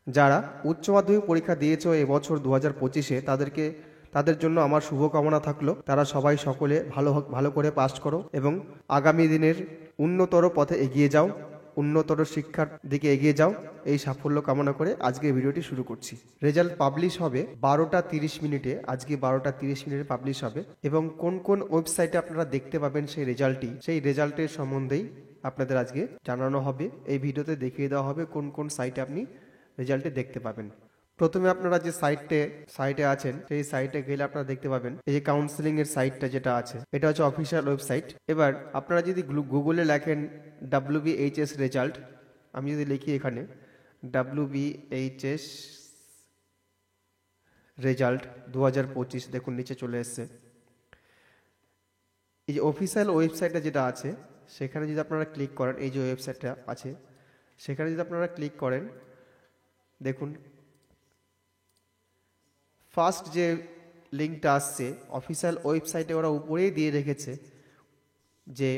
যারা উচ্চ মাধ্যমিক পরীক্ষা দিয়েছো এবছর 2025-এ তাদের জন্য আমার শুভকামনা থাকলো। তারা সবাই সকলে ভালো করে পাস করো এবং আগামী দিনের উন্নতর পথে এগিয়ে যাও, উন্নতর শিক্ষার দিকে এগিয়ে যাও। এই সাফল্য কামনা করে আজকে ভিডিওটি শুরু করছি। রেজাল্ট পাবলিশ হবে 12:30 আজকে 12:30 পাবলিশ হবে এবং কোন কোন ওয়েবসাইটে আপনারা দেখতে পাবেন সেই রেজাল্টের সম্বন্ধেই আপনাদের আজকে জানানো হবে। এই ভিডিওতে দেখিয়ে দেওয়া হবে কোন কোন সাইটে আপনি রেজাল্টে দেখতে পাবেন। প্রথমে আপনারা যে সাইটে আছেন সেই সাইটে গেলে আপনারা দেখতে পাবেন এই যে কাউন্সিলিং এর সাইটটা যেটা আছে, এটা হচ্ছে অফিসিয়াল ওয়েবসাইট। এবার আপনারা যদি গুগলে লেখেন WBHS রেজাল্ট, আমি যদি লিখি এখানে WBHS রেজাল্ট 2025, দেখুন নিচে চলে এসছে। এই যে অফিসিয়াল ওয়েবসাইটটা যেটা আছে সেখানে যদি আপনারা ক্লিক করেন, এই যে ওয়েবসাইটটা আছে সেখানে যদি আপনারা ক্লিক করেন, দেখুন ফার্স্ট যে লিঙ্কটা আসছে অফিসিয়াল ওয়েবসাইটে ওরা উপরেই দিয়ে রেখেছে যে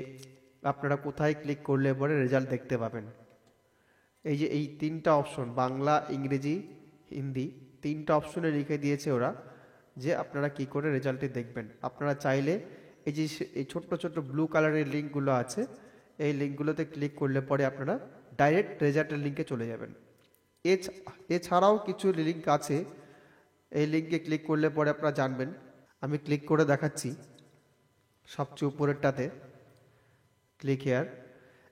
আপনারা কোথায় ক্লিক করলে পরে রেজাল্ট দেখতে পাবেন। এই যে এই তিনটা অপশন, বাংলা, ইংরেজি, হিন্দি, তিনটা অপশনে লিখে দিয়েছে ওরা যে আপনারা কি করে রেজাল্টটি দেখবেন। আপনারা চাইলে এই যে এই ছোট্ট ছোট্ট ব্লু কালারের লিঙ্কগুলো আছে, এই লিঙ্কগুলোতে ক্লিক করলে পরে আপনারা ডাইরেক্ট রেজাল্টের লিঙ্কে চলে যাবেন। এছাড়াও কিছু লিঙ্ক আছে, এই লিঙ্কে ক্লিক করলে পরে আপনারা জানবেন। আমি ক্লিক করে দেখাচ্ছি সবচেয়ে উপরেরটাতে, ক্লিক হেয়ার।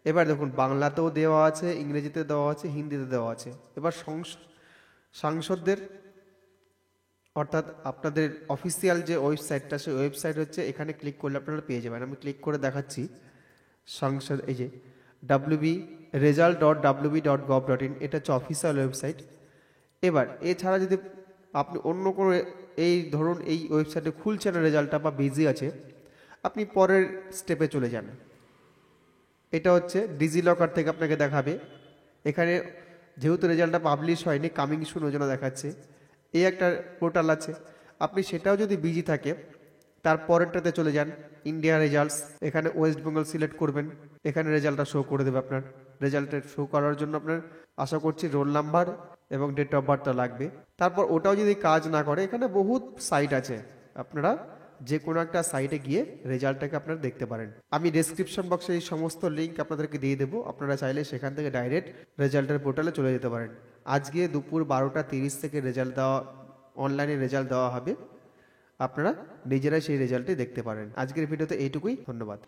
এবার দেখুন বাংলাতেও দেওয়া আছে, ইংরেজিতে দেওয়া আছে, হিন্দিতে দেওয়া আছে। এবার সাংসদদের অর্থাৎ আপনাদের অফিসিয়াল যে ওয়েবসাইটটা, সেই ওয়েবসাইট হচ্ছে এখানে ক্লিক করলে আপনারা পেয়ে যাবেন। আমি ক্লিক করে দেখাচ্ছি সংসদ, এই যে wbresult.wb.gov.in, এটা হচ্ছে অফিসিয়াল ওয়েবসাইট। এবার এছাড়া যদি আপনি অন্য কোনো, এই ধরুন এই ওয়েবসাইটে খুলছে না রেজাল্টটা বা বিজি আছে, আপনি পরের স্টেপে চলে যান। এটা হচ্ছে ডিজিলকার থেকে আপনাকে দেখাবে। এখানে যেহেতু রেজাল্টটা পাবলিশ হয়নি, কামিং সুন ওই জন্য দেখাচ্ছে। এই একটা পোর্টাল আছে, আপনি সেটাও যদি বিজি থাকে তার পরেরটাতে চলে যান, ইন্ডিয়া রেজাল্টস। এখানে ওয়েস্ট বেঙ্গল সিলেক্ট করবেন, এখানে রেজাল্টটা শো করে দেবে। আপনার রেজাল্টের শো করার জন্য আপনার আশা করছি রোল নাম্বার এবং ডেট অফ বার্থটা লাগবে। তারপর ওটাও যদি কাজ না করে, এখানে বহুত সাইট আছে, আপনারা যে কোনো একটা সাইটে গিয়ে রেজাল্টটাকে আপনারা দেখতে পারেন। আমি ডেসক্রিপশন বক্সে এই সমস্ত লিঙ্ক আপনাদেরকে দিয়ে দেবো, আপনারা চাইলে সেখান থেকে ডাইরেক্ট রেজাল্টের পোর্টালে চলে যেতে পারেন। আজকে দুপুর 12:30 থেকে অনলাইনে রেজাল্ট দেওয়া হবে, আপনারা নিজেরাই সেই রেজাল্টটি দেখতে পারেন। আজকের ভিডিওতে এইটুকুই, ধন্যবাদ।